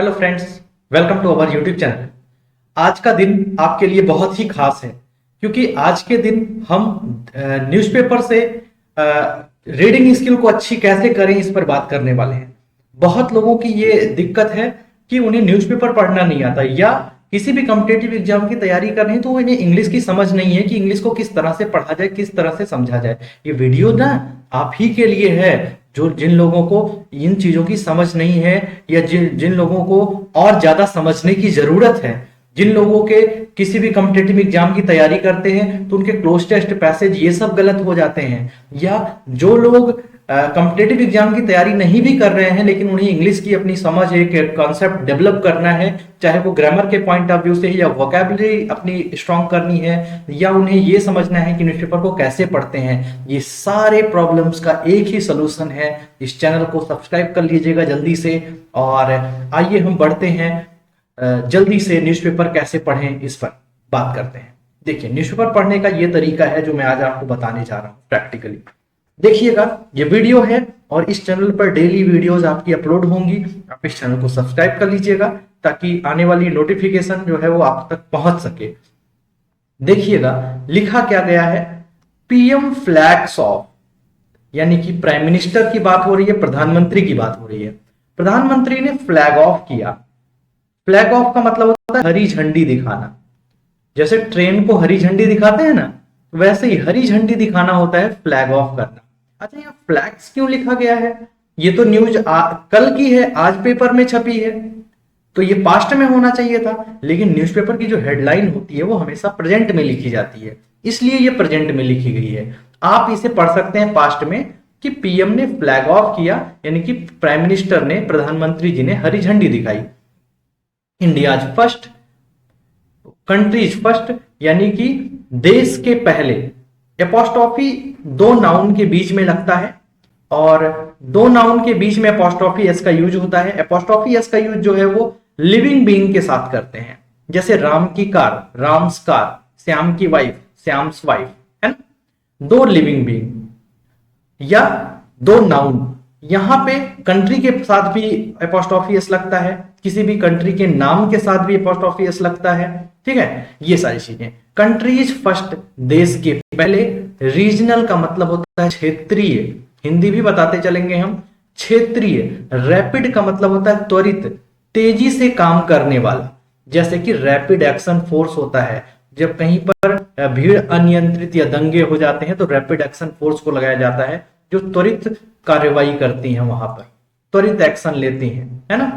Hello friends, welcome to our YouTube channel. आज का दिन आपके लिए बहुत ही खास है क्योंकि आज के दिन हम न्यूज़पेपर से रीडिंग स्किल को अच्छी कैसे करें इस पर बात करने वाले हैं। बहुत लोगों की ये दिक्कत है कि उन्हें न्यूज़पेपर पढ़ना नहीं आता या किसी भी कॉम्पिटेटिव एग्जाम की तैयारी कर रहे हैं तो इन्हें इंग्लिश की समझ नहीं है कि इंग्लिश को किस तरह से पढ़ा जाए, किस तरह से समझा जाए। ये वीडियो ना आप ही के लिए है जो जिन लोगों को इन चीजों की समझ नहीं है या जिन जिन लोगों को और ज्यादा समझने की जरूरत है, जिन लोगों के किसी भी कॉम्पिटेटिव एग्जाम की तैयारी करते हैं तो उनके क्लोज टेस्ट पैसेज ये सब गलत हो जाते हैं, या जो लोग कॉम्पिटेटिव एग्जाम की तैयारी नहीं भी कर रहे हैं लेकिन उन्हें इंग्लिश की अपनी समझ, एक कॉन्सेप्ट डेवलप करना है, चाहे वो ग्रामर के पॉइंट ऑफ व्यू से या वोकैबुलरी अपनी स्ट्रांग करनी है या उन्हें ये समझना है कि न्यूज़पेपर को कैसे पढ़ते हैं। ये सारे प्रॉब्लम्स का एक ही सोल्यूशन है। इस चैनल को सब्सक्राइब कर लीजिएगा जल्दी से। और आइए हम बढ़ते हैं जल्दी से न्यूज़पेपर कैसे पढ़ें इस पर बात करते हैं। देखिए, न्यूज़पेपर पढ़ने का ये तरीका है जो मैं आज आपको बताने जा रहा हूँ प्रैक्टिकली। देखिएगा, ये वीडियो है और इस चैनल पर डेली वीडियोस आपकी अपलोड होंगी। आप इस चैनल को सब्सक्राइब कर लीजिएगा ताकि आने वाली नोटिफिकेशन जो है वो आप तक पहुंच सके। देखिएगा, लिखा क्या गया है, पीएम फ्लैग्स ऑफ, यानी कि प्राइम मिनिस्टर की बात हो रही है, प्रधानमंत्री की बात हो रही है। प्रधानमंत्री ने फ्लैग ऑफ किया। फ्लैग ऑफ का मतलब होता है हरी झंडी दिखाना। जैसे ट्रेन को हरी झंडी दिखाते हैं ना, वैसे ही हरी झंडी दिखाना होता है फ्लैग ऑफ करना। अच्छा, यहाँ फ्लैग्स क्यों लिखा गया है? ये तो न्यूज कल की है, आज पेपर में छपी है, तो ये पास्ट में होना चाहिए था। लेकिन न्यूज़पेपर की जो हेडलाइन होती है वो हमेशा प्रेजेंट में लिखी जाती है, इसलिए ये प्रेजेंट में लिखी गई है। आप इसे पढ़ सकते हैं पास्ट में कि पीएम ने फ्लैग ऑफ किया, यानी कि प्राइम मिनिस्टर ने, प्रधानमंत्री जी ने हरी झंडी दिखाई। इंडिया फर्स्ट, कंट्रीज फर्स्ट, यानी कि देश के पहले। एपोस्ट्रोफी दो नाउन के बीच में लगता है और दो नाउन के बीच में एपोस्ट्रोफी एस का यूज होता है। एपोस्ट्रोफी एस का यूज जो है वो लिविंग बीइंग के साथ करते हैं। जैसे राम की कार, राम्स कार, श्याम की वाइफ, श्याम्स वाइफ, है ना। दो लिविंग बीइंग या दो नाउन। यहां पे कंट्री के साथ भी एपोस्ट्रोफी एस लगता है, किसी भी कंट्री के नाम के साथ भी एपोस्ट्रोफी एस लगता है। ठीक है, ये सारी चीजें। कंट्रीज फर्स्ट, देश के पहले। रीजनल का मतलब होता है क्षेत्रीय, हिंदी भी बताते चलेंगे हम। क्षेत्रीय। रैपिड का मतलब होता है त्वरित, तेजी से काम करने वाला। जैसे कि रैपिड एक्शन फोर्स होता है, जब कहीं पर भीड़ अनियंत्रित या दंगे हो जाते हैं तो रैपिड एक्शन फोर्स को लगाया जाता है, जो त्वरित कार्रवाई करती हैं, वहां पर त्वरित एक्शन लेती हैं, है ना।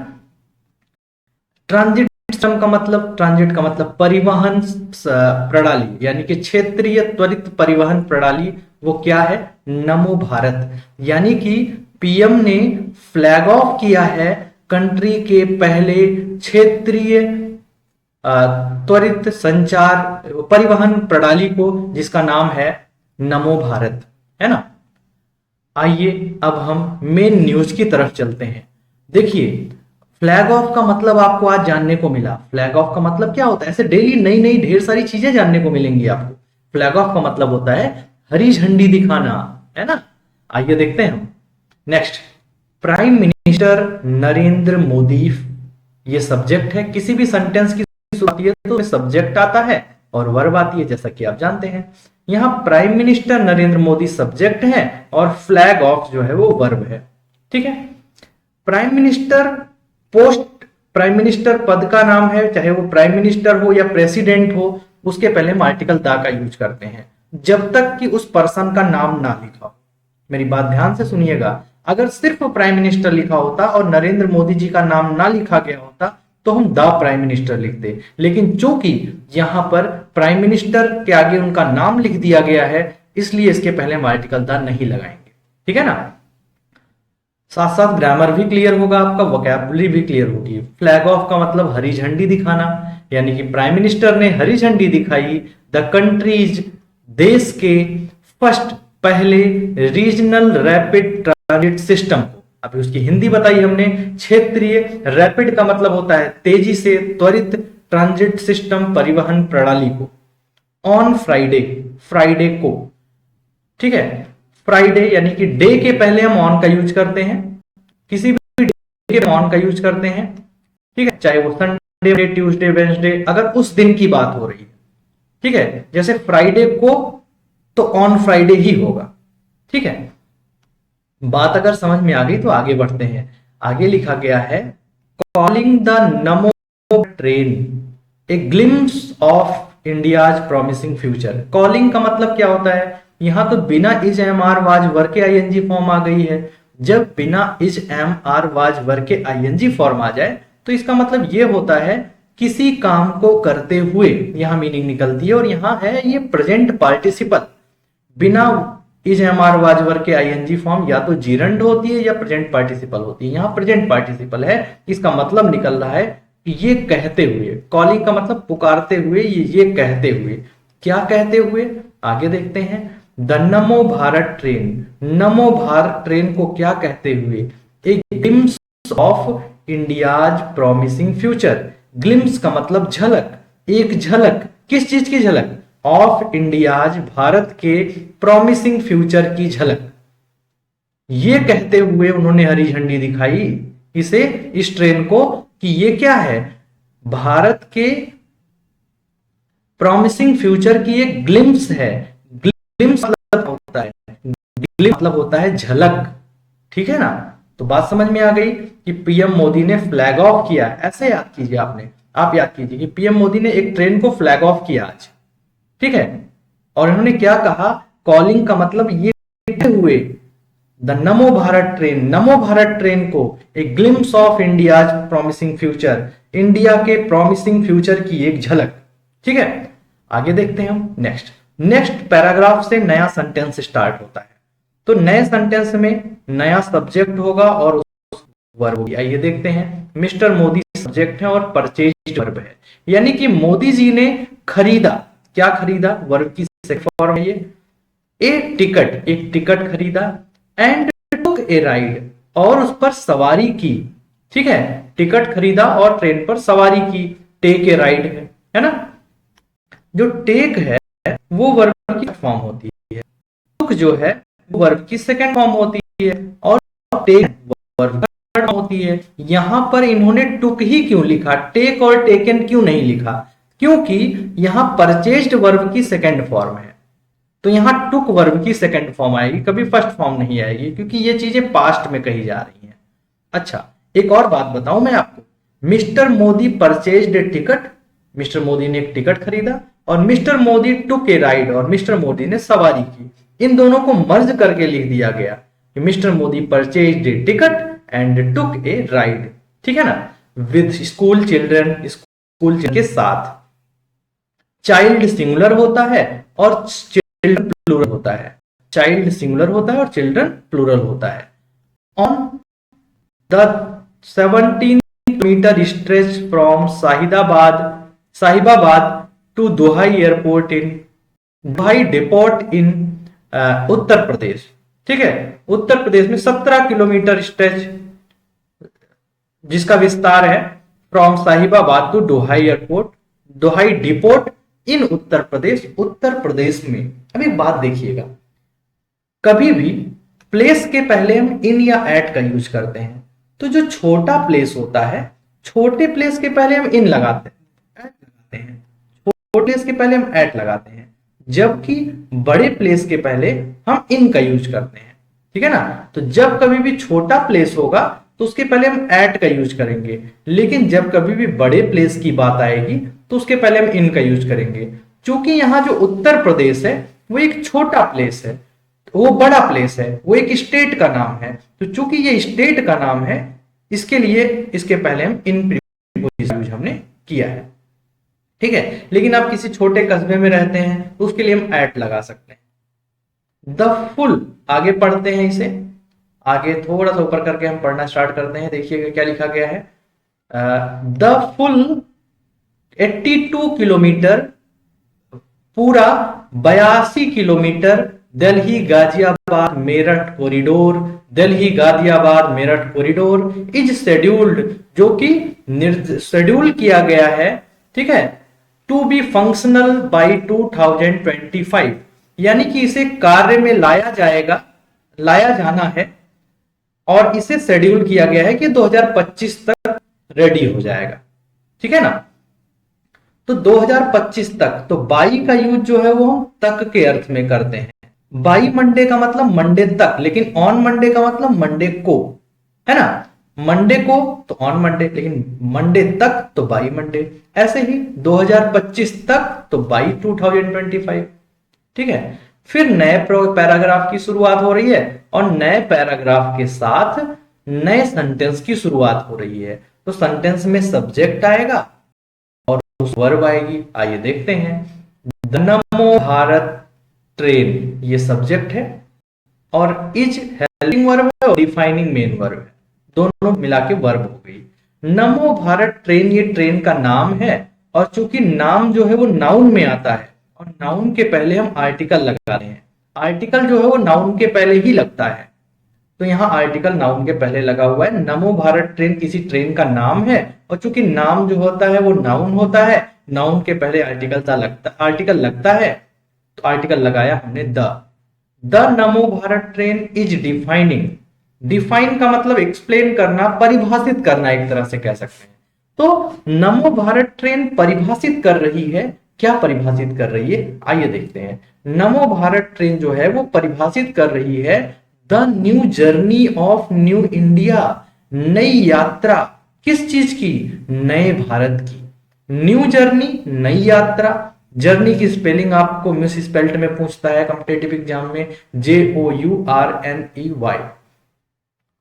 ट्रांजिट सिस्टम का मतलब, ट्रांजिट का मतलब परिवहन प्रणाली, यानी कि क्षेत्रीय त्वरित परिवहन प्रणाली। वो क्या है? नमो भारत। यानी कि पीएम ने फ्लैग ऑफ किया है कंट्री के पहले क्षेत्रीय त्वरित संचार परिवहन प्रणाली को, जिसका नाम है नमो भारत, है ना। आइए अब हम मेन न्यूज की तरफ चलते हैं। देखिए, फ्लैग ऑफ का मतलब आपको आज जानने को मिला। फ्लैग ऑफ का मतलब क्या होता है? ऐसे डेली नई नई ढेर सारी चीजें जानने को मिलेंगी आपको। फ्लैग ऑफ का मतलब होता है हरी झंडी दिखाना, है ना। आइए देखते हैं हम। Next, prime minister Narendra Modi, ये सब्जेक्ट है। किसी भी सेंटेंस की शुरुआत है तो सब्जेक्ट आता है और वर्ब आती है, जैसा कि आप जानते हैं। यहां prime minister Narendra Modi subject है और फ्लैग ऑफ जो है वो वर्ब है। ठीक है। Prime minister post, prime minister पद का नाम है, चाहे वो प्राइम मिनिस्टर हो या प्रेसिडेंट हो, उसके पहले हम आर्टिकल द का यूज करते हैं जब तक कि उस पर्सन का नाम ना लिखा हो। मेरी बात ध्यान से सुनिएगा, अगर सिर्फ प्राइम मिनिस्टर लिखा होता और नरेंद्र मोदी जी का नाम ना लिखा गया होता तो हम द प्राइम मिनिस्टर लिखते। लेकिन चूंकि यहां पर प्राइम मिनिस्टर के आगे उनका नाम लिख दिया गया है, इसलिए इसके पहले हम आर्टिकल द नहीं लगाएंगे। ठीक है ना। साथ साथ ग्रामर भी क्लियर होगा आपका, वोकैबुलरी भी क्लियर होगी। फ्लैग ऑफ का मतलब हरी झंडी दिखाना, यानी कि प्राइम मिनिस्टर ने हरी झंडी दिखाई द कंट्रीज, देश के फर्स्ट, पहले रीजनल रैपिड ट्रांजिट सिस्टम को। अभी उसकी हिंदी बताई हमने, क्षेत्रीय। रैपिड का मतलब होता है तेजी से, त्वरित, ट्रांजिट सिस्टम परिवहन प्रणाली को। ऑन फ्राइडे, फ्राइडे को। ठीक है, फ्राइडे यानी कि डे के पहले हम ऑन का यूज करते हैं, किसी भी डे के ऑन का यूज करते हैं। ठीक है, चाहे वो संडे, ट्यूसडे, वेडनेसडे, अगर उस दिन की बात हो रही है, ठीक है, जैसे फ्राइडे को तो ऑन फ्राइडे ही होगा। ठीक है, बात अगर समझ में आ गई तो आगे बढ़ते हैं। आगे लिखा गया है calling the NaMo train a glimpse of India's promising future. Calling का मतलब क्या होता है, यहां तो बिना is am are was were के आईएनजी फॉर्म आ गई है। जब बिना is am are was were के आईएनजी फॉर्म आ जाए तो इसका मतलब यह होता है किसी काम को करते हुए, यहां मीनिंग निकलती है। और यहां है ये प्रेजेंट पार्टिसिपल, बिना इज एम आर वाजवर के आईएनजी फॉर्म या तो जीरंड होती है या प्रेजेंट पार्टिसिपल होती है। यहां प्रेजेंट पार्टिसिपल है, इसका मतलब निकल रहा है कि ये कहते हुए, कॉलिंग का मतलब पुकारते हुए, ये कहते हुए, क्या कहते हुए आगे देखते हैं। The NaMo Bharat train, NaMo Bharat train को क्या कहते हुए, एक glimpse of India's promising future. Glimpse का मतलब झलक, एक झलक, किस चीज की झलक, ऑफ इंडियाज भारत के प्रॉमिसिंग फ्यूचर की झलक। ये कहते हुए उन्होंने हरी झंडी दिखाई इसे, इस ट्रेन को, कि ये क्या है, भारत के प्रॉमिसिंग फ्यूचर की एक ग्लिम्स है। ग्लिम्स मतलब होता है, ग्लिम्स मतलब होता है झलक। ठीक है ना, तो बात समझ में आ गई कि पीएम मोदी ने फ्लैग ऑफ किया। ऐसे याद कीजिए, आपने आप याद कीजिए कि पीएम मोदी ने एक ट्रेन को फ्लैग ऑफ किया आज। ठीक है, और इन्होंने क्या कहा, कॉलिंग का मतलब ये हुए the NaMo Bharat train, NaMo Bharat train को एक glimpse of India's promising future, India के प्रॉमिसिंग फ्यूचर की एक झलक। ठीक है, आगे देखते हैं हम। नेक्स्ट पैराग्राफ से नया सेंटेंस स्टार्ट होता है। तो नए सेंटेंस में नया सब्जेक्ट होगा और वर्ब होगी। आइए देखते हैं। मिस्टर मोदी सब्जेक्ट है और परचेज वर्ब है, यानी कि मोदी जी ने खरीदा, क्या खरीदा, वर्ब की फॉर्म है ये। एक टिकट खरीदा, एंड टुक ए राइड, और उस पर सवारी की। ठीक है, टिकट खरीदा और ट्रेन पर सवारी की, टेक ए राइड है ना। जो टेक है वो वर्ब की फॉर्म होती है, टुक जो है वो वर्ब की सेकंड फॉर्म होती है, और टेक वर्ब की थर्ड होती है। यहां पर इन्होंने टुक ही क्यों लिखा, टेक और टेकन क्यों नहीं लिखा, क्योंकि यहां परचेज्ड वर्ब की सेकंड फॉर्म है, तो यहां टुक वर्ब की सेकंड फॉर्म आएगी, कभी फर्स्ट फॉर्म नहीं आएगी, क्योंकि ये चीजें पास्ट में कही जा रही हैं। अच्छा, एक और बात बताऊं मैं आपको, मिस्टर मोदी परचेज्ड ए टिकट, मिस्टर मोदी ने एक टिकट खरीदा, और मिस्टर मोदी टुक ए राइड, और मिस्टर मोदी ने सवारी की। इन दोनों को मर्ज करके लिख दिया गया कि mister Modi purchased A ticket and took A ride. ठीक है ना, विद स्कूल चिल्ड्रन, स्कूल के साथ। चाइल्ड सिंगुलर होता है और चिल्ड्रन प्लूरल होता है, चाइल्ड सिंगुलर होता है और चिल्ड्रन प्लूरल होता है। On the 17 kilometre stretch from Sahibabad to Duhai airport in Duhai depot in Uttar Pradesh. ठीक है, उत्तर प्रदेश में 17 किलोमीटर स्ट्रेच जिसका विस्तार है from Sahibabad to Duhai airport, Duhai depot in Uttar Pradesh, Uttar Pradesh में। अब एक बात देखिएगा, कभी भी प्लेस के पहले हम इन या एट का यूज करते हैं, तो जो छोटा प्लेस होता है, छोटे प्लेस के पहले हम इन लगाते हैं, छोटे प्लेस के पहले हम एट लगाते हैं, जबकि बड़े प्लेस के पहले हम इन का यूज करते हैं। ठीक है ना, तो जब कभी भी छोटा प्लेस होगा तो उसके पहले हम एट का यूज करेंगे, लेकिन जब कभी भी बड़े प्लेस की बात आएगी तो उसके पहले हम इन का यूज करेंगे। क्योंकि यहां जो उत्तर प्रदेश है वो एक छोटा प्लेस है, वो बड़ा प्लेस है, वो एक स्टेट का नाम है, तो चूंकि ये स्टेट का नाम है इसके लिए इसके पहले हम इन प्रीपोजिशन यूज हमने किया है। ठीक है, लेकिन आप किसी छोटे कस्बे में रहते हैं तो उसके लिए हम एट लगा सकते हैं। द फुल, आगे पढ़ते हैं इसे, आगे थोड़ा सा ऊपर करके हम पढ़ना स्टार्ट करते हैं। देखिएगा क्या लिखा गया है। द फुल 82 किलोमीटर, पूरा 82 kilometre Delhi Ghaziabad Meerut corridor, Delhi Ghaziabad Meerut corridor is scheduled, जो कि शेड्यूल किया गया है, ठीक है, टू बी फंक्शनल बाई 2025, यानी कि इसे कार्य में लाया जाएगा, लाया जाना है, और इसे शेड्यूल किया गया है कि 2025 तक रेडी हो जाएगा। ठीक है ना। तो 2025 तक, तो बाई का यूज जो है वो हम तक के अर्थ में करते हैं। बाई मंडे का मतलब मंडे तक, लेकिन ऑन मंडे का मतलब मंडे को, है ना। मंडे को तो ऑन मंडे, लेकिन मंडे तक तो बाई मंडे। ऐसे ही 2025 तक तो बाई 2025। ठीक है। फिर नए पैराग्राफ की शुरुआत हो रही है, और नए पैराग्राफ के साथ नए सेंटेंस की शुरुआत हो रही है। तो सेंटेंस में सब्जेक्ट आएगा और उस वर्ब आएगी। आइए देखते हैं। द नमो भारत ट्रेन, ये सब्जेक्ट है, और इज हेल्पिंग वर्ब है और डिफाइनिंग मेन वर्ब है, दोनों मिला के वर्ब हो गई। नमो भारत ट्रेन, ये ट्रेन का नाम है, और चूंकि नाम जो है वो नाउन में आता है, और नाउन के पहले हम आर्टिकल लगाते हैं। आर्टिकल जो है वो नाउन के पहले ही लगता है, तो यहाँ आर्टिकल नाउन के पहले लगा हुआ है। नमो भारत ट्रेन किसी ट्रेन का नाम है, और चूंकि नाम जो होता है वो नाउन होता है, नाउन के पहले आर्टिकल लगता है, तो आर्टिकल लगाया हमने the NaMo Bharat train is defining. Define का मतलब एक्सप्लेन करना, परिभाषित करना, एक तरह से कह सकते हैं। तो नमो भारत ट्रेन परिभाषित कर रही है। क्या परिभाषित कर रही है, आइए देखते हैं। नमो भारत ट्रेन जो है वो परिभाषित कर रही है the new journey of new India, नई यात्रा। किस चीज की, नए भारत की। न्यू जर्नी, नई यात्रा। जर्नी की स्पेलिंग आपको मिस स्पेल्ट में पूछता है कॉम्पिटेटिव एग्जाम में, JOURNEY।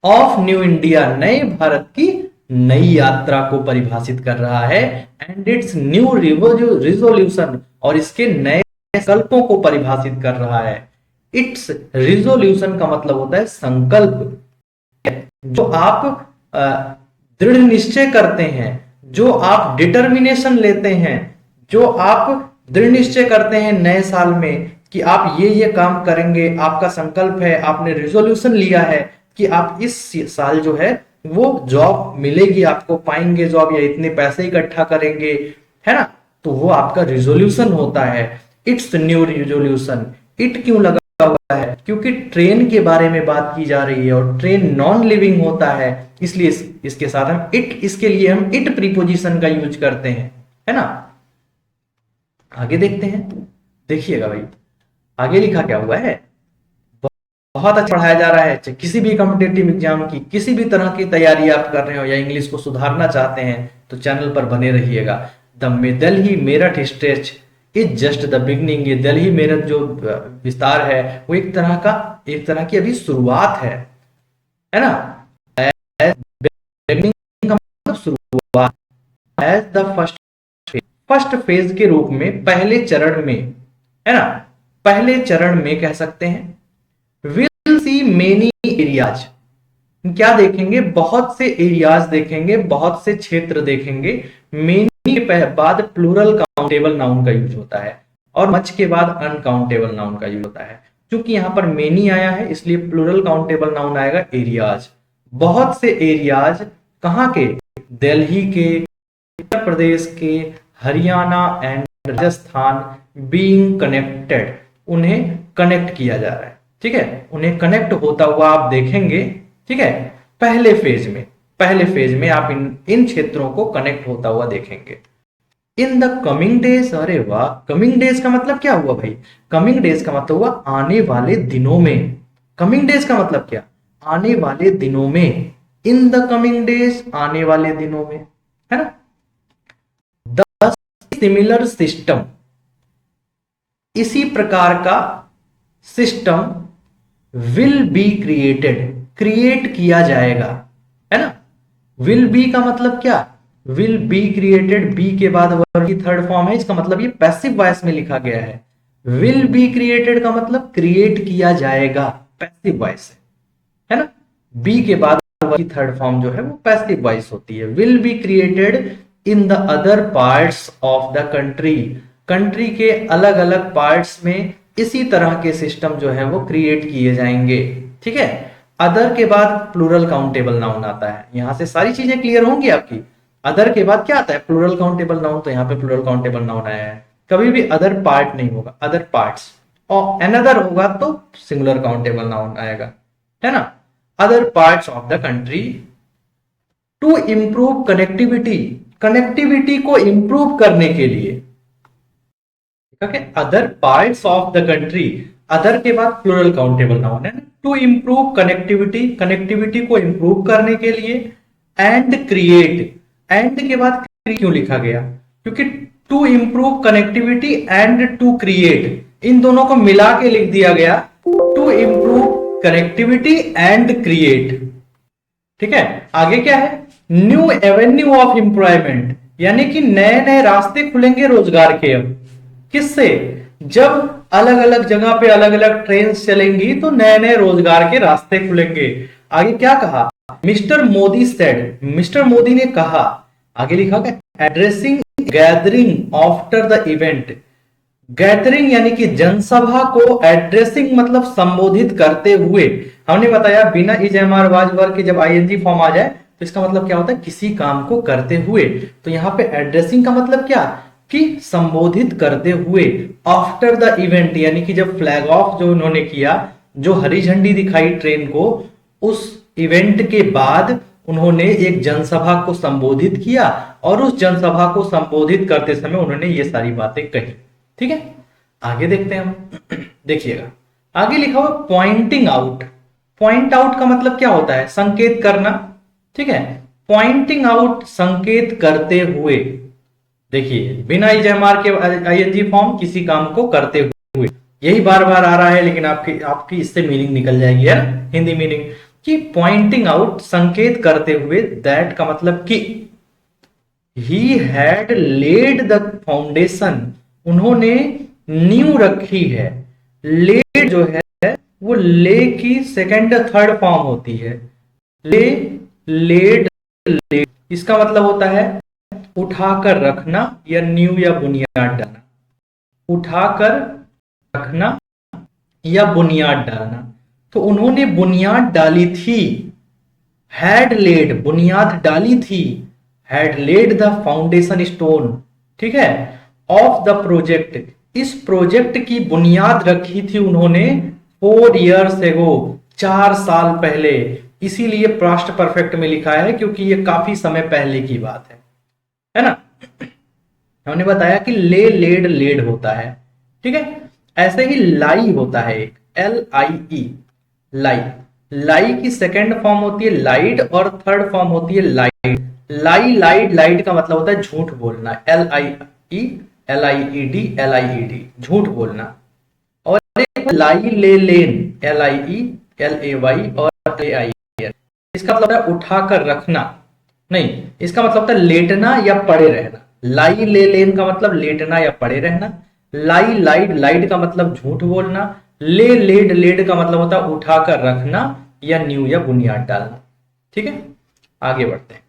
ऑफ न्यू इंडिया, नए भारत की नई यात्रा को परिभाषित कर रहा है। एंड इट्स न्यू रिजोल्यूशन, और इसके नए संकल्पों को परिभाषित कर रहा है। इट्स रिजोल्यूशन का मतलब होता है संकल्प, जो आप दृढ़ निश्चय करते हैं, जो आप डिटर्मिनेशन लेते हैं, जो आप दृढ़ निश्चय करते हैं नए साल में कि आप ये काम करेंगे, आपका संकल्प है, आपने रिजोल्यूशन लिया है कि आप इस साल जो है वो जॉब मिलेगी, आपको पाएंगे जॉब, या इतने पैसे इकट्ठा करेंगे, है ना। तो वो आपका रिजोल्यूशन होता है। It's new resolution. इट क्यों लगा हुआ है, क्योंकि ट्रेन के बारे में बात की जा रही है, और ट्रेन नॉन लिविंग होता है, इसलिए इसके साथ हम इट, इसके लिए हम इट प्रीपोजिशन का यूज करते हैं, है ना। आगे देखते हैं, देखिएगा भाई आगे लिखा क्या हुआ है। बहुत अच्छा पढ़ाया जा रहा है। किसी भी कॉम्पिटेटिव एग्जाम की किसी भी तरह की तैयारी आप कर रहे हो, या इंग्लिश को सुधारना चाहते हैं, तो चैनल पर बने रहिएगा। The Delhi Meerut stretch is just the beginning. ये दिल्ली मेरठ जो विस्तार है वो एक तरह की अभी शुरुआत है ना। बिगनिंग का मतलब शुरुआत। एज द फर्स्ट फेज के रूप में, पहले चरण में, है ना, पहले चरण में कह सकते हैं। विल सी मेनी एरियाज, क्या देखेंगे, बहुत से एरियाज देखेंगे, बहुत से क्षेत्र देखेंगे। मेनी के बाद प्लूरल काउंटेबल नाउन का यूज होता है, और मच के बाद अनकाउंटेबल नाउन का यूज होता है। क्योंकि यहां पर मेनी आया है, इसलिए प्लूरल काउंटेबल नाउन आएगा एरियाज। बहुत से एरियाज कहां के, दिल्ली के, उत्तर प्रदेश के, Haryana and Rajasthan being connected, उन्हें कनेक्ट किया जा रहा है। ठीक है, उन्हें कनेक्ट होता हुआ आप देखेंगे। ठीक है, पहले फेज में आप इन क्षेत्रों को कनेक्ट होता हुआ देखेंगे। इन द कमिंग डेज, अरे वाह, कमिंग डेज का मतलब क्या हुआ भाई, कमिंग डेज का मतलब हुआ आने वाले दिनों में। कमिंग डेज का मतलब क्या, आने वाले दिनों में। इन द कमिंग डेज, आने वाले दिनों में, है ना। द सिमिलर सिस्टम, इसी प्रकार का system will be created, create किया जाएगा, है ना। विल बी का मतलब क्या, विल बी क्रिएटेड, बी के बाद वर्ब की थर्ड फॉर्म है, इसका मतलब ये पैसिव वॉइस में लिखा गया है। विल बी क्रिएटेड का मतलब क्रिएट किया जाएगा, पैसिव वॉइस है ना। बी के बाद वर्ब की थर्ड फॉर्म जो है वो पैसिव वॉइस होती है। Will be created in the other parts of the country, country के अलग अलग पार्ट्स में इसी तरह के सिस्टम जो है वो क्रिएट किए जाएंगे। ठीक है, अदर के बाद प्लूरल काउंटेबल नाउन आता है। यहां से सारी चीजें क्लियर होंगी आपकी। अदर के बाद क्या आता है, प्लूरल काउंटेबल नाउन, तो यहाँ पे प्लूरल काउंटेबल नाउन आया है। कभी भी अदर पार्ट नहीं होगा, अदर पार्ट्स, और अनदर होगा तो सिंगुलर काउंटेबल नाउन आएगा, है ना। Other parts of the country to improve connectivity, connectivity को इंप्रूव करने के लिए, ठीक है, other parts of the country, other के बाद प्लूरल काउंटेबल नाउन है, टू इंप्रूव कनेक्टिविटी, कनेक्टिविटी को इंप्रूव करने के लिए, एंड क्रिएट, एंड के बाद क्यों लिखा गया, क्योंकि to improve connectivity and to create इन दोनों को मिला के लिख दिया गया, to improve connectivity and create, ठीक है। आगे क्या है, न्यू एवेन्यू ऑफ एम्प्लॉयमेंट, यानी कि नए नए रास्ते खुलेंगे रोजगार के। अब किससे, जब अलग अलग जगह पे अलग अलग ट्रेन चलेंगी तो नए नए रोजगार के रास्ते खुलेंगे। आगे क्या कहा, mister Modi said, mister Modi ने कहा, आगे लिखा गया addressing gathering after the event, gathering यानी कि जनसभा को, एड्रेसिंग मतलब संबोधित करते हुए। हमने बताया बिना इज एम आर वाज वर्ग के जब आईएनजी फॉर्म आ जाए तो इसका मतलब क्या होता है, किसी काम को करते हुए। तो यहां पे एड्रेसिंग का मतलब क्या, कि संबोधित करते हुए, आफ्टर द इवेंट यानी कि जब फ्लैग ऑफ जो उन्होंने किया, जो हरी झंडी दिखाई ट्रेन को, उस इवेंट के बाद उन्होंने एक जनसभा को संबोधित किया और उस जनसभा को संबोधित करते समय उन्होंने ये सारी बातें कही, ठीक है। आगे देखते हैं हम, देखिएगा आगे लिखा हुआ पॉइंटिंग आउट, पॉइंट आउट का मतलब क्या होता है, संकेत करना, ठीक है। पॉइंटिंग आउट संकेत करते हुए, देखिए बिना इजमार के आईएनजी फॉर्म किसी काम को करते हुए, यही बार बार आ रहा है लेकिन आपकी इससे मीनिंग निकल जाएगी यार, हिंदी मीनिंग कि पॉइंटिंग आउट संकेत करते हुए, दैट का मतलब कि he had laid the foundation, उन्होंने नींव रखी है। लेड जो है वो ले की सेकंड थर्ड फॉर्म होती है, ले, लेड, लेड, इसका मतलब होता है उठाकर रखना या नींव या बुनियाद डालना, उठाकर रखना या बुनियाद डालना। तो उन्होंने बुनियाद डाली थी, हैड लेड बुनियाद डाली थी, had laid the foundation stone, ठीक है, ऑफ द प्रोजेक्ट, इस प्रोजेक्ट की बुनियाद रखी थी उन्होंने 4 years एगो, 4 साल पहले। इसीलिए पास्ट परफेक्ट में लिखा है क्योंकि ये काफी समय पहले की बात है ना। हमने बताया कि ले, लेड, लेड होता है, ठीक है। ऐसे ही लाई होता है एक, LIE, लाई, लाई की सेकंड फॉर्म होती है लाइड और थर्ड फॉर्म होती है लाइड। लाई, लाइड, लाइड का मतलब होता है झूठ बोलना, LIE, LIED, LIED, झूठ बोलना। और एक लाई, ले, लेन, LIE, LAY और LAIN, इसका मतलब है उठाकर रखना, नहीं, इसका मतलब होता है लेटना या पड़े रहना। लाई, ले, लेन का मतलब लेटना या पड़े रहना। लाई, लाइड, लाइड का मतलब झूठ बोलना। ले, लेड, लेड का मतलब होता है उठाकर रखना या नींव या बुनियाद डालना, ठीक है। आगे बढ़ते हैं,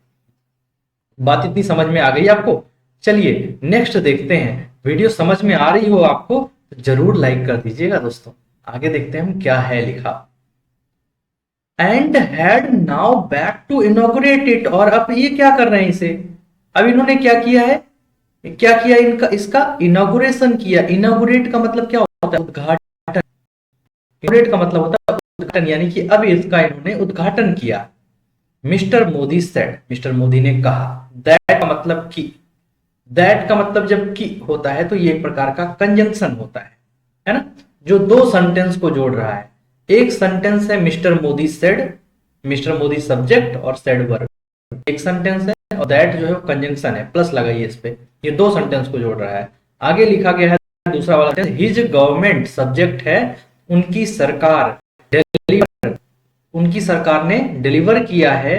बात इतनी समझ में आ गई आपको। चलिए नेक्स्ट देखते हैं। वीडियो समझ में आ रही हो आपको तो जरूर लाइक कर दीजिएगा दोस्तों। आगे देखते हैं हम क्या है लिखा, and had now back to inaugurate it, और अब ये क्या कर रहे हैं इसे, अब इन्होंने क्या किया है, क्या किया इनका, इसका इनॉग्रेशन किया। इनॉग्रेट का मतलब क्या होता है, उद्घाटन। इनॉग्रेट का मतलब होता है उद्घाटन, यानी कि अब इसका इन्होंने उद्घाटन किया। Mister Modi said, mister Modi ने कहा। दैट का मतलब कि, दैट का मतलब जब कि होता है तो ये एक प्रकार का कंजंक्शन होता है ना, जो दो सेंटेंस को जोड़ रहा है। एक सेंटेंस है mister Modi said, mister Modi subject और सेड वर्ब, एक सेंटेंस है, और दैट जो है कंजंक्शन है, प्लस लगाइए इस पे, ये दो सेंटेंस को जोड़ रहा है। आगे लिखा गया है दूसरा वाला सेंटेंस, हिज गवर्नमेंट, सब्जेक्ट है उनकी सरकार, डिलीवर, उनकी सरकार ने डिलीवर किया है।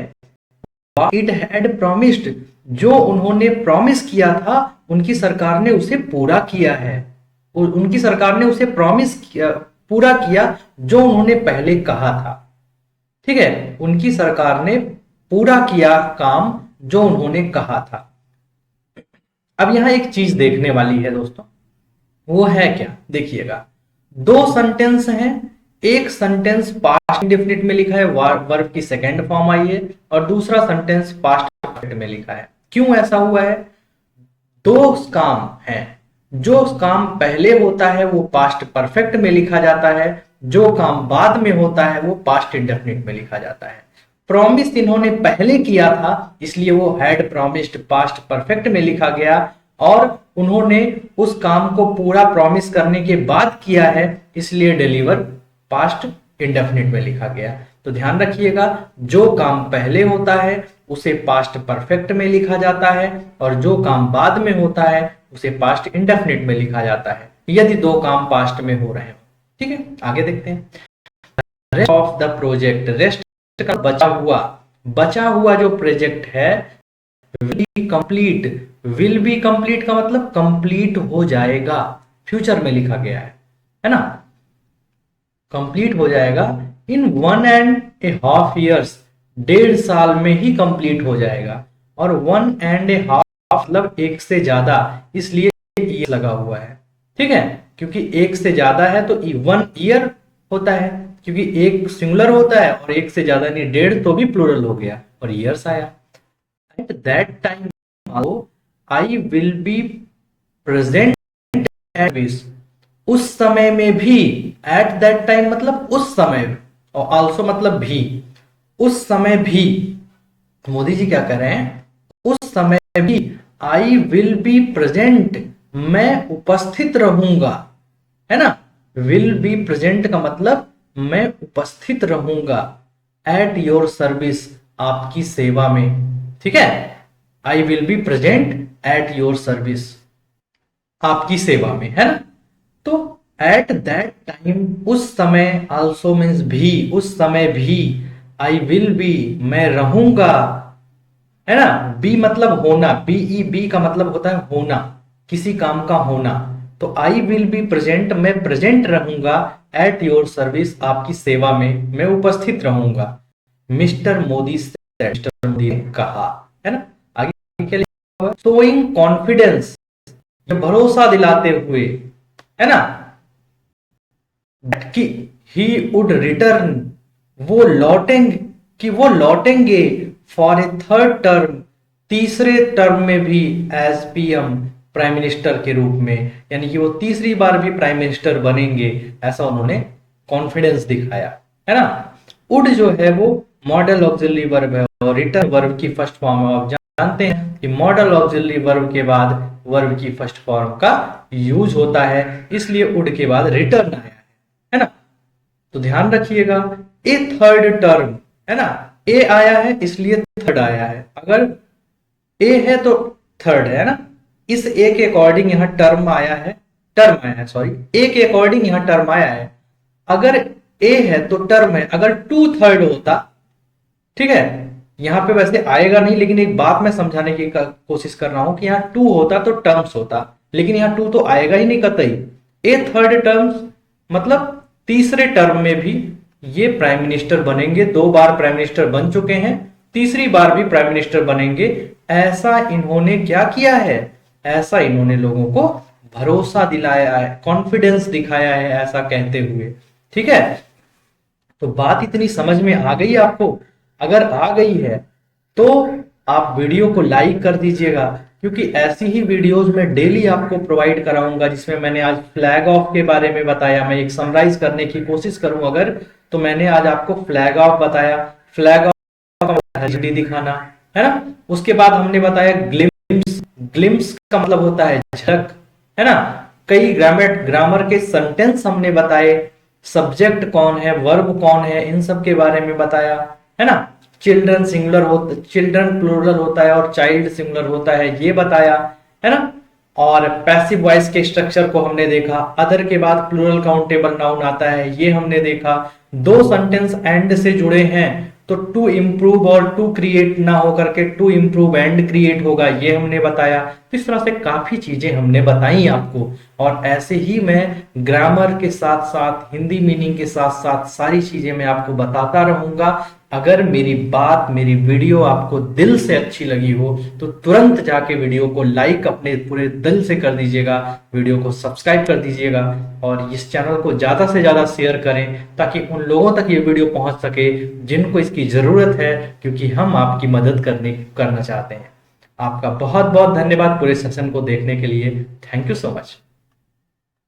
इट हैड प्रॉमिस्ड, जो उन्होंने प्रॉमिस किया था उनकी सरकार ने उसे पूरा किया है। उनकी सरकार ने उसे प्रॉमिस किया, पूरा किया जो उन्होंने पहले कहा था, ठीक है। उनकी सरकार ने पूरा किया काम जो उन्होंने कहा था। अब यहां एक चीज देखने वाली है दोस्तों, वो है क्या, देखिएगा दो सेंटेंस हैं, एक सेंटेंस पास्ट इंडेफिनिट में लिखा है, वर्ब की सेकंड फॉर्म आई है, और दूसरा सेंटेंस पास्ट परफेक्ट में लिखा है। क्यों ऐसा हुआ है, दो काम है, जो काम पहले होता है वो पास्ट परफेक्ट में लिखा जाता है, जो काम बाद में होता है वो पास्ट इंडेफिनिट में लिखा जाता है। प्रॉमिस इन्होंने पहले किया था, इसलिए वो हैड प्रॉमिस्ड पास्ट परफेक्ट में लिखा गया, और उन्होंने उस काम को पूरा प्रॉमिस करने के बाद किया है, इसलिए डिलीवर पास्ट इंडेफिनिट में लिखा गया। तो ध्यान रखिएगा, जो काम पहले होता है उसे पास्ट परफेक्ट में लिखा जाता है, और जो काम बाद में होता है उसे पास्ट इंडेफिनिट में लिखा जाता है, यदि दो काम पास्ट में हो रहे हो। ठीक है, आगे देखते हैं। Rest of the project, rest का बचा हुआ जो प्रोजेक्ट है विल बी कंप्लीट का मतलब कंप्लीट हो जाएगा, फ्यूचर में लिखा गया है ना, कंप्लीट हो जाएगा इन 1.5 years, 1.5 साल में ही कंप्लीट हो जाएगा। और 1.5 मतलब एक से ज्यादा, इसलिए ये लगा हुआ है। ठीक है, क्योंकि एक से ज्यादा है तो 1 ईयर होता है, क्योंकि एक सिंगुलर होता है और एक से ज्यादा नहीं, 1.5 तो भी प्लूरल हो गया और ईयर्स आया। At that time I will be present at this, उस समय में भी, एट दैट टाइम मतलब उस समय, और आल्सो मतलब भी, उस समय भी, मोदी जी क्या कर रहे हैं, उस समय भी आई विल बी प्रेजेंट, मैं उपस्थित रहूंगा, है ना। विल बी प्रेजेंट का मतलब मैं उपस्थित रहूंगा, एट योर सर्विस, आपकी सेवा में। ठीक है, I will be present at your service, आपकी सेवा में, है ना। तो एट दैट टाइम, उस समय, आल्सो मीन्स भी, उस समय भी, आई विल बी, मैं रहूंगा, है ना। बी मतलब होना, बीई बी का मतलब होता है होना, किसी काम का होना। तो आई विल बी प्रेजेंट, मैं प्रेजेंट रहूंगा, एट योर सर्विस, आपकी सेवा में मैं उपस्थित रहूंगा, मिस्टर मोदी से, मिस्टर मोदी ने कहा, है ना। आगे क्या लिखा हुआ है, शोइंग कॉन्फिडेंस, भरोसा दिलाते हुए, है ना, कि ही वुड रिटर्न, वो लौटेंगे, कि वो लौटेंगे फॉर ए थर्ड टर्म, तीसरे टर्म में भी, एज पीएम, प्राइम मिनिस्टर के रूप में, यानी कि वो तीसरी बार भी प्राइम मिनिस्टर बनेंगे, ऐसा उन्होंने कॉन्फिडेंस दिखाया, है ना। वुड जो है वो मॉडल ऑक्सिलरी वर्ब है, और रिटर्न वर्ब की फर्स्ट फॉर्म है। आप जानते हैं कि मॉडल ऑक्सिलरी वर्ब के बाद वर्ब की फर्स्ट फॉर्म का यूज होता है, इसलिए वुड के बाद रिटर्न आया है ना। तो ध्यान रखिएगा, ए थर्ड टर्म, है ना, ए आया है इसलिए थर्ड आया है, अगर ए है तो थर्ड है ना। इस ए के अकॉर्डिंग यहां टर्म आया है, सॉरी, ए के अकॉर्डिंग यहां टर्म आया है। अगर ए है तो टर्म है, अगर 2/3 होता, ठीक है, यहां पे वैसे आएगा नहीं, लेकिन एक बात मैं समझाने की कोशिश कर रहा हूं कि यहाँ 2 होता तो टर्म्स होता, लेकिन यहाँ 2 तो आएगा ही नहीं कतई। ए थर्ड टर्म्स मतलब तीसरे टर्म में भी ये प्राइम मिनिस्टर बनेंगे, 2 बार प्राइम मिनिस्टर बन चुके हैं, तीसरी बार भी प्राइम मिनिस्टर बनेंगे। ऐसा इन्होंने क्या किया है, ऐसा इन्होंने लोगों को भरोसा दिलाया है, कॉन्फिडेंस दिखाया है, ऐसा कहते हुए। ठीक है, तो बात इतनी समझ में आ गई आपको? अगर आ गई है तो आप वीडियो को लाइक कर दीजिएगा, क्योंकि ऐसी ही वीडियोस मैं डेली आपको प्रोवाइड कराऊंगा, जिसमें मैंने आज फ्लैग ऑफ के बारे में बताया। मैं एक समराइज करने की कोशिश करूं अगर, तो मैंने आज आपको फ्लैग ऑफ बताया, फ्लैग ऑफ एचडी दिखाना, है ना। उसके बाद हमने बताया ग्लिम्स, ग्लिम्स का मतलब होता है झलक, है ना। कई ग्रामर के सेंटेंस हमने बताए, सब्जेक्ट कौन है, वर्ब कौन है, इन सब के बारे में बताया, है ना। चिल्ड्रन सिंगुलर होता, चिल्ड्रन प्लूरल होता है और चाइल्ड सिंगुलर होता है, ये बताया, है ना। और पैसिव वॉइस के स्ट्रक्चर को हमने देखा, अदर के बाद प्लूरल काउंटेबल नाउन आता है, ये हमने देखा। 2 सेंटेंस एंड से जुड़े हैं तो टू इम्प्रूव और टू क्रिएट ना होकर के टू इम्प्रूव एंड क्रिएट होगा, ये हमने बताया। तो इस तरह से काफी चीजें हमने बताई आपको, और ऐसे ही मैं ग्रामर के साथ साथ हिंदी मीनिंग के साथ साथ सारी चीजें मैं आपको बताता रहूंगा। अगर मेरी बात, मेरी वीडियो आपको दिल से अच्छी लगी हो तो तुरंत जाके वीडियो को लाइक अपने पूरे दिल से कर दीजिएगा, वीडियो को सब्सक्राइब कर दीजिएगा, और इस चैनल को ज्यादा से ज्यादा शेयर करें, ताकि उन लोगों तक ये वीडियो पहुंच सके जिनको इसकी जरूरत है, क्योंकि हम आपकी मदद करना चाहते हैं। आपका बहुत बहुत धन्यवाद पूरे सेशन को देखने के लिए। Thank you so much.